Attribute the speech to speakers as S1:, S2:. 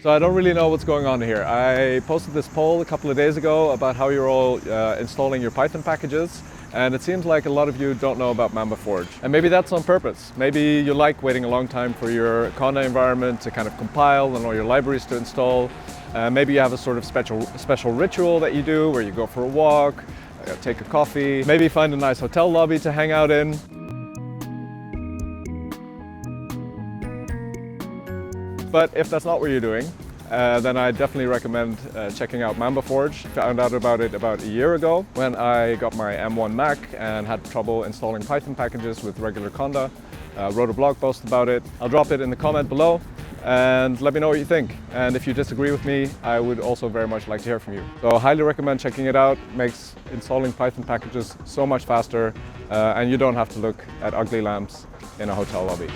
S1: So I don't really know what's going on here. I posted this poll a couple of days ago about how you're all installing your Python packages, and it seems like a lot of you don't know about Mambaforge. And maybe that's on purpose. Maybe you like waiting a long time for your Conda environment to kind of compile and all your libraries to install. Maybe you have a sort of special ritual that you do where you go for a walk, take a coffee, maybe find a nice hotel lobby to hang out in. But if that's not what you're doing, then I definitely recommend checking out Mambaforge. Found out about it about a year ago when I got my M1 Mac and had trouble installing Python packages with regular Conda. Wrote a blog post about it. I'll drop it in the comment below and let me know what you think. And if you disagree with me, I would also very much like to hear from you. So I highly recommend checking it out. It makes installing Python packages so much faster and you don't have to look at ugly lamps in a hotel lobby.